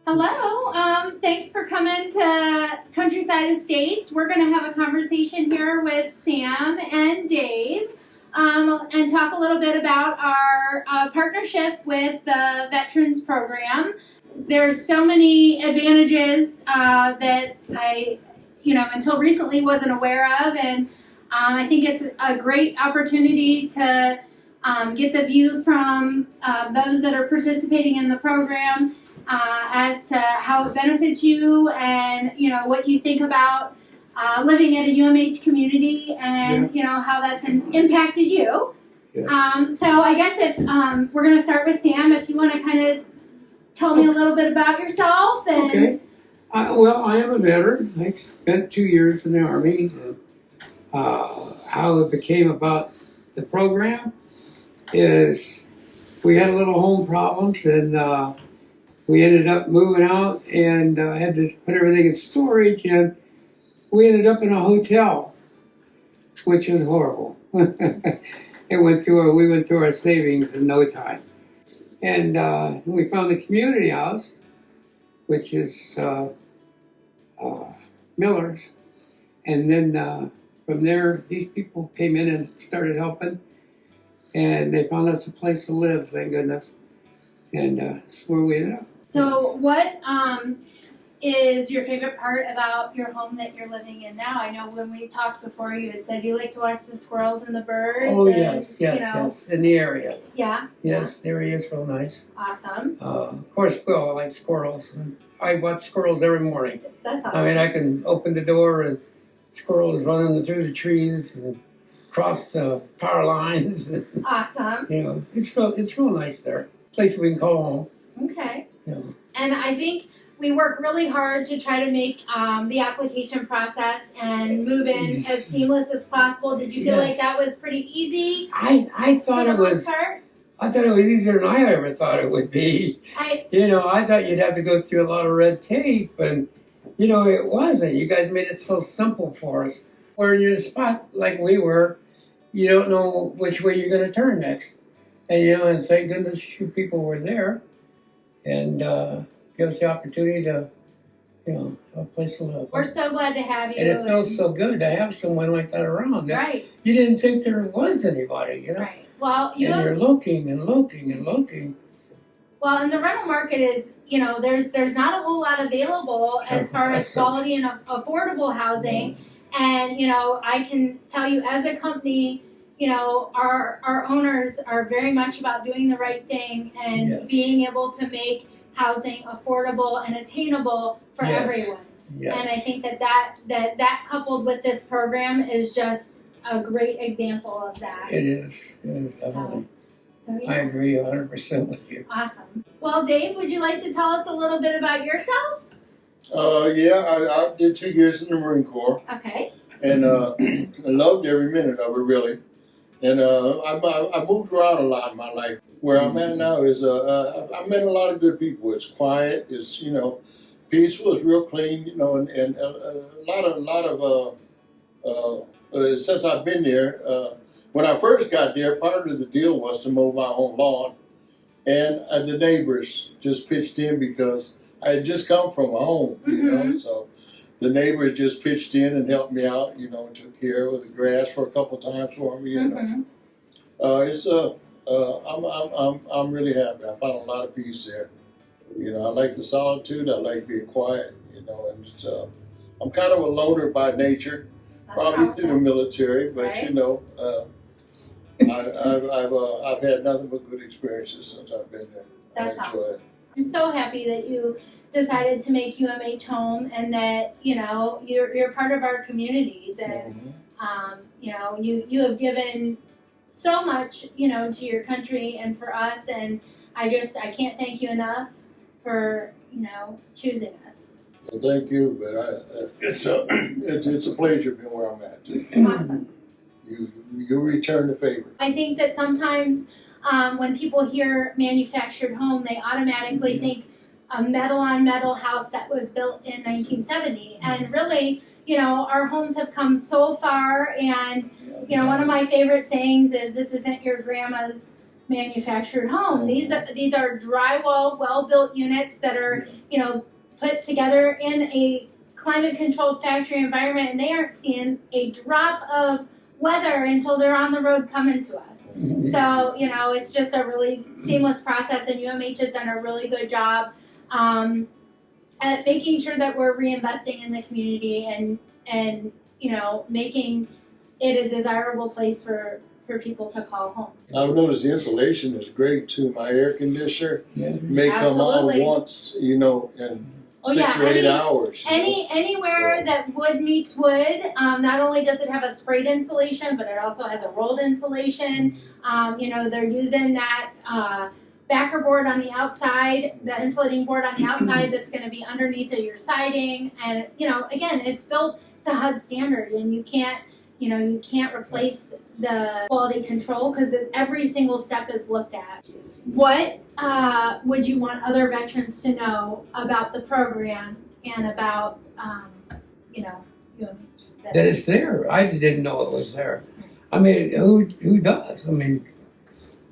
Hello. Thanks for coming to Countryside Estates. We're going to have a conversation here with Sam and Dave and talk a little bit about our partnership with the Veterans Program. There's so many advantages that I, until recently wasn't aware of, and I think it's a great opportunity to get the view from those that are participating in the program as to how it benefits you and what you think about living at a UMH community and how that's impacted you. Yeah. So I guess if we're going to start with Sam, if you want to kind of tell me a little bit about yourself. And okay. Well, I am a veteran. I spent 2 years in the Army. How it became about the program is we had a little home problems, and we ended up moving out and had to put everything in storage, and we ended up in a hotel, which was horrible. We went through our savings in no time. And we found the community house, which is Miller's. And then from there, these people came in and started helping. And they found us a place to live, thank goodness. And that's where we ended up. So what is your favorite part about your home that you're living in now? I know when we talked before, you had said you like to watch the squirrels and the birds. Oh, and, yes, in the area. Yeah? Yes, the area is real nice. Awesome. Of course, I like squirrels. I watch squirrels every morning. That's awesome. I mean, I can open the door and squirrels running through the trees and across the power lines. Awesome. It's real nice there. Place we can call home. Okay. Yeah. And I think we work really hard to try to make the application process and move in as seamless as possible. Did you feel like that was pretty easy? I thought it was. I thought it was easier than I ever thought it would be. I thought you'd have to go through a lot of red tape, and it wasn't. You guys made it so simple for us. Where you're in a spot like we were, you don't know which way you're going to turn next, and thank goodness you people were there, and give us the opportunity to, have a place to live. We're so glad to have you. And it feels so good to have someone like that around. Right. You didn't think there was anybody, Right. Well, you're looking and looking and looking. Well, and the rental market is, there's not a whole lot available as far as quality and affordable housing. Mm-hmm. And, I can tell you as a company, our owners are very much about doing the right thing and being able to make housing affordable and attainable for everyone. Yes. And I think that coupled with this program is just a great example of that. It is definitely. So yeah. I agree 100% with you. Awesome. Well, Dave, would you like to tell us a little bit about yourself? I did 2 years in the Marine Corps. Okay. And I loved every minute of it, really. And I moved around a lot in my life. Where I'm at now is I met a lot of good people. It's quiet. It's peaceful. It's real clean. And a lot of since I've been there. When I first got there, part of the deal was to mow my own lawn, and the neighbors just pitched in because I had just come from a home, so the neighbors just pitched in and helped me out, and took care of the grass for a couple times for me. I'm really happy. I found a lot of peace there. I like the solitude. I like being quiet. And I'm kind of a loner by nature, probably through the military, but right. I've had nothing but good experiences since I've been there. That's awesome. I'm so happy that you decided to make UMH home and that you're part of our communities and you have given so much to your country and for us, and I can't thank you enough for choosing us. Well, thank you, but it's a pleasure being where I'm at. Awesome. You return the favor. I think that sometimes when people hear manufactured home, they automatically think a metal-on-metal house that was built in 1970. And really, our homes have come so far. And, one of my favorite sayings is, this isn't your grandma's manufactured home. These are drywall, well-built units that are, put together in a climate-controlled factory environment, and they aren't seeing a drop of weather until they're on the road coming to us. So, it's just a really seamless process, and UMH has done a really good job at making sure that we're reinvesting in the community and making it a desirable place for people to call home. I've noticed the insulation is great too. My air conditioner may come on Absolutely. once, in 6 or 8 hours. Anywhere that wood meets wood, not only does it have a sprayed insulation, but it also has a rolled insulation. They're using that backer board on the outside, the insulating board on the outside that's going to be underneath of your siding. And, again, it's built to HUD standard, and you can't replace the quality control because every single step is looked at. What would you want other veterans to know about the program and about, That it's there. I didn't know it was there. I mean, who does? I mean,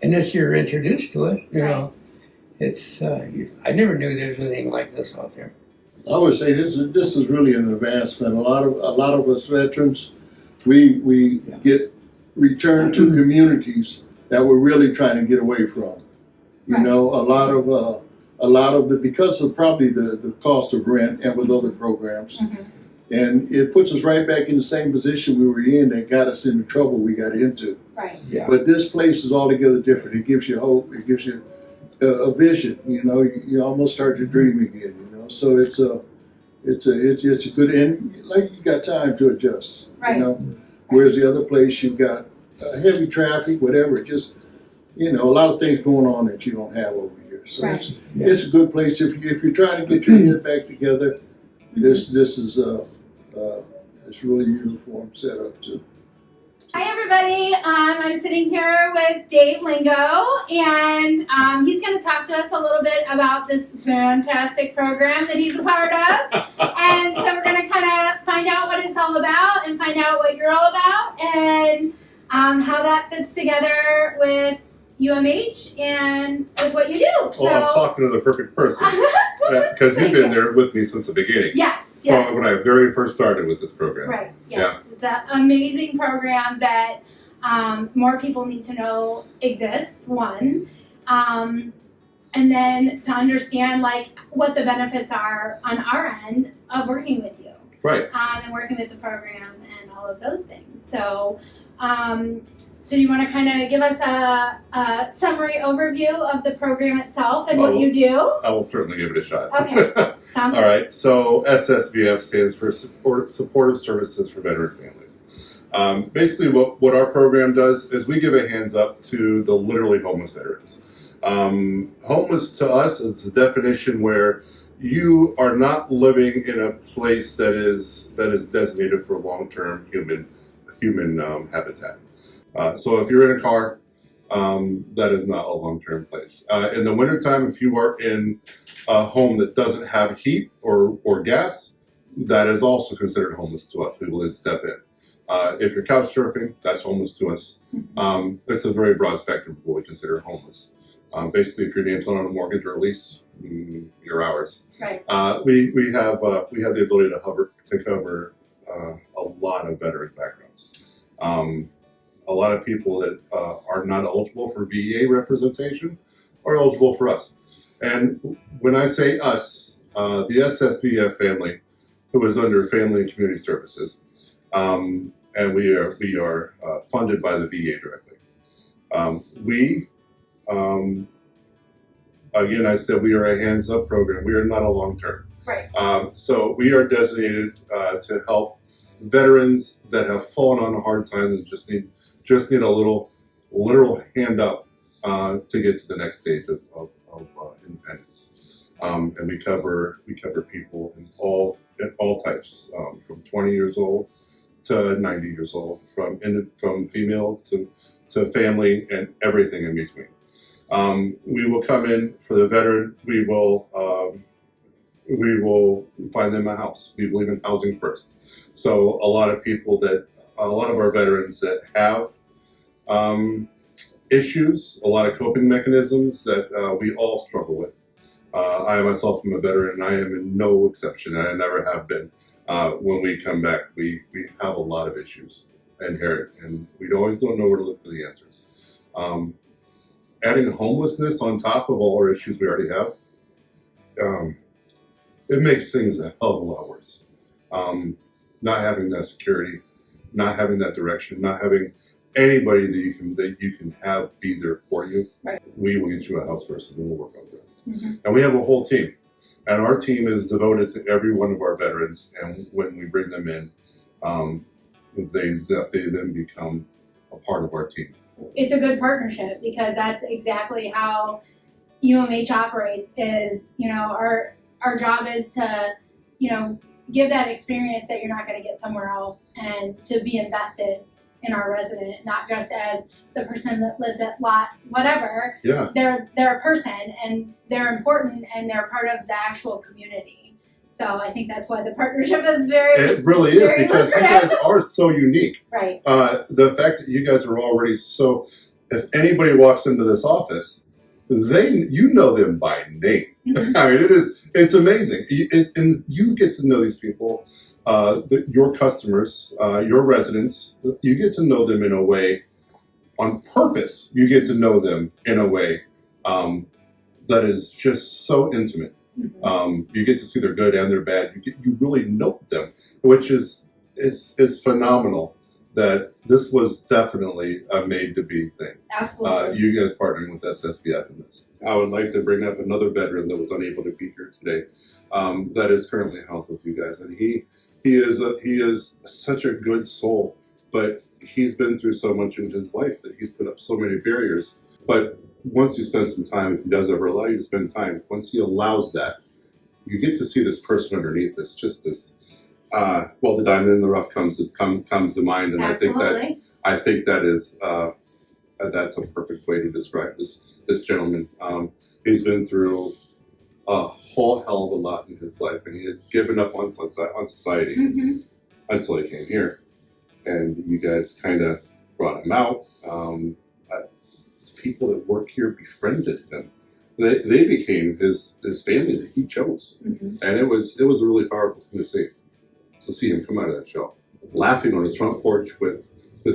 unless you're introduced to it, it's. I never knew there was anything like this out there. I would say this is really an advancement. A lot of us veterans, we get returned to communities that we're really trying to get away from. Right. A lot of the because of probably the cost of rent and with other programs, and it puts us right back in the same position we were in that got us into trouble we got into. Right. Yeah. But this place is altogether different. It gives you hope. It gives you a vision. You almost start to dream again. So it's a good, and like you got time to adjust. Right. Whereas the other place you got heavy traffic, whatever. Just a lot of things going on that you don't have over here. So Right. it's a good place if you're trying to get your head back together. This is it's really uniform set up too. Hi everybody, I'm sitting here with Dave Lingo, and he's going to talk to us a little bit about this fantastic program that he's a part of. And so we're going to kind of find out what it's all about and find out what you're all about and how that fits together with UMH and with what you do. So, Well, I'm talking to the perfect person because you've been there with me since the beginning. Yes. From when I very first started with this program. Right, yes. It's an amazing program that more people need to know exists, one. And then to understand what the benefits are on our end of working with you. Right. And working with the program and all of those things. So so you want to kind of give us a summary overview of the program itself and what you do? I will certainly give it a shot. Okay. Sounds All right. So SSVF stands for Supportive Services for Veteran Families. Basically, what our program does is we give a hands up to the literally homeless veterans. Homeless to us is the definition where you are not living in a place that is designated for long-term human habitat. So if you're in a car, that is not a long-term place. In the wintertime, if you are in a home that doesn't have heat or gas, that is also considered homeless to us. We will then step in. If you're couch surfing, that's homeless to us. It's a very broad spectrum of what we consider homeless. Basically, if you're being put on a mortgage or a lease, you're ours. Right. We have the ability to cover a lot of veteran backgrounds. A lot of people that are not eligible for VEA representation are eligible for us. And when I say us, the SSVF family, who is under Family and Community Services, and we are funded by the VA directly. Again, I said we are a hands-up program. We are not a long-term. Right. So we are designated to help veterans that have fallen on hard times and just need a little literal hand up to get to the next stage of independence. And we cover people in all types, from 20 years old to 90 years old, from female to family and everything in between. We will come in for the veteran. We will find them a house. We believe in housing first. So a lot of our veterans that have issues, a lot of coping mechanisms that we all struggle with. I myself am a veteran, and I am in no exception, and I never have been. When we come back, we have a lot of issues inherent, and we always don't know where to look for the answers. Adding homelessness on top of all our issues we already have, it makes things a hell of a lot worse. Not having that security, not having that direction, not having anybody that you can have be there for you. Right. We will get you a house first, and then we'll work on the rest. Mm-hmm. And we have a whole team, and our team is devoted to every one of our veterans. And when we bring them in, they then become a part of our team. It's a good partnership because that's exactly how UMH operates. Is our job is to give that experience that you're not going to get somewhere else, and to be invested in our resident, not just as the person that lives at lot whatever. Yeah. They're a person, and they're important, and they're part of the actual community. So I think that's why the partnership is It really is, because you guys are so unique. Right. The fact that you guys are already so, if anybody walks into this office, you know them by name. Mm-hmm. I mean, it's amazing. And you get to know these people, your customers, your residents. You get to know them in a way, on purpose. You get to know them in a way that is just so intimate. Mm-hmm. You get to see their good and their bad. You really know them, which is phenomenal. That this was definitely a made-to-be thing. Absolutely. You guys partnering with SSVF in this. I would like to bring up another veteran that was unable to be here today, that is currently housed with you guys, and he is such a good soul, but he's been through so much in his life that he's put up so many barriers. But once you spend some time, if he does ever allow you to spend time, once he allows that, you get to see this person underneath this, just this. Well, the diamond in the rough comes to mind, and Absolutely. I think that is that's a perfect way to describe this gentleman. He's been through a whole hell of a lot in his life, and he had given up on society Mm-hmm. until he came here, and you guys kind of brought him out. People that work here befriended him. They became his family that he chose, Mm-hmm. and it was a really powerful thing to see him come out of that shell, laughing on his front porch with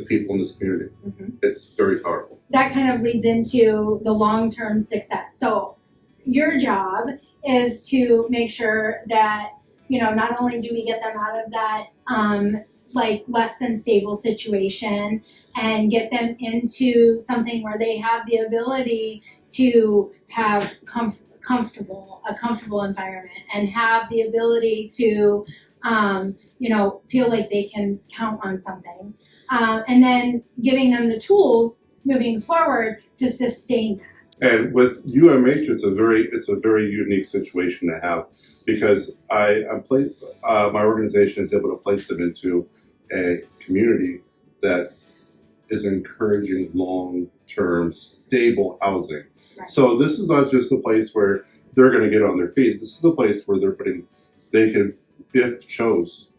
people in this community. Mm-hmm. It's very powerful. That kind of leads into the long-term success. So your job is to make sure that, not only do we get them out of that less than stable situation and get them into something where they have the ability to have a comfortable environment and have the ability to feel like they can count on something. And then giving them the tools moving forward to sustain that. And with UMH, it's a very unique situation to have, because my organization is able to place them into a community that is encouraging long-term stable housing. Right. So this is not just a place where they're going to get on their feet. This is a place where they can, if chose,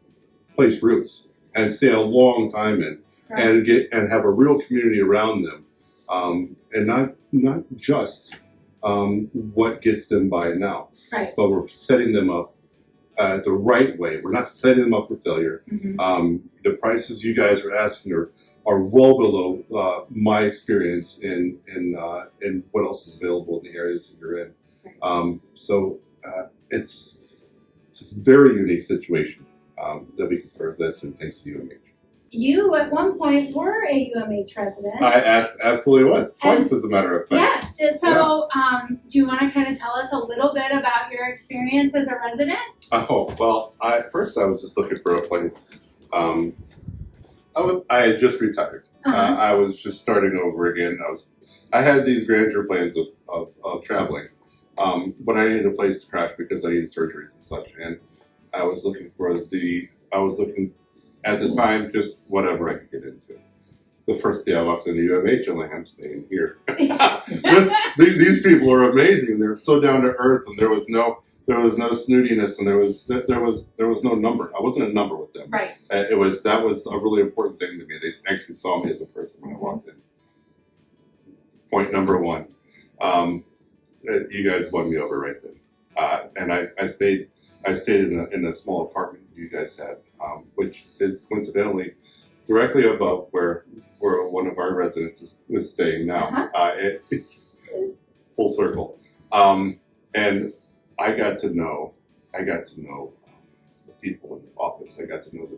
place roots and stay a long time in, Right. and have a real community around them, and not just what gets them by now, Right. but we're setting them up the right way. We're not setting them up for failure. Mm-hmm. The prices you guys are asking are well below my experience in what else is available in the areas that you're in. Right. So it's a very unique situation that we can part of this, and thanks to UMH. You at one point were a UMH resident. I absolutely was, twice as a matter of fact. Yes. So do you want to kind of tell us a little bit about your experience as a resident? Oh, well, first I was just looking for a place. I had just retired. Uh-huh. I was just starting over again. I had these grandeur plans of traveling, but I needed a place to crash because I needed surgeries and such. And I was looking at the time, just whatever I could get into. The first day I walked into UMH, I'm like, I'm staying here. These people are amazing. They're so down to earth, and there was no snootiness, and there was no number. I wasn't a number with them. Right. That was a really important thing to me. They actually saw me as a person when I walked in. point number one. You guys won me over right then. And I stayed in a small apartment you guys had, which is coincidentally directly above where one of our residents is staying now. It's full circle. And I got to know the people in the office. I got to know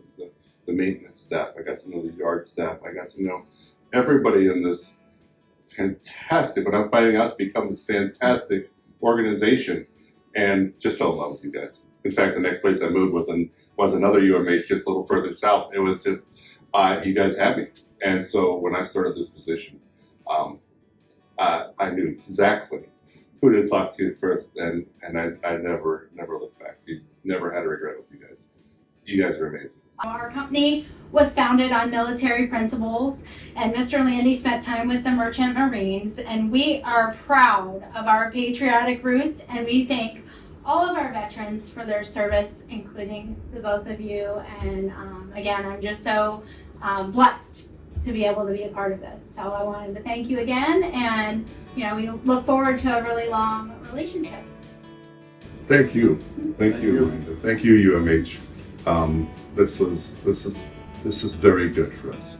the maintenance staff. I got to know the yard staff. I got to know everybody in this fantastic, but I'm finding out to become this fantastic organization, and just fell in love with you guys. In fact, the next place I moved was another UMH just a little further south. It was just, you guys had me. And so when I started this position, I knew exactly who to talk to first, and I never looked back. You never had a regret with you guys. You guys are amazing. Our company was founded on military principles, and Mr. Landy spent time with the Merchant Marines, and we are proud of our patriotic roots, and we thank all of our veterans for their service, including the both of you. And again, I'm just so blessed to be able to be a part of this. So I wanted to thank you again, and we look forward to a really long relationship. Thank you, Amanda. Thank you, UMH. This is very good for us.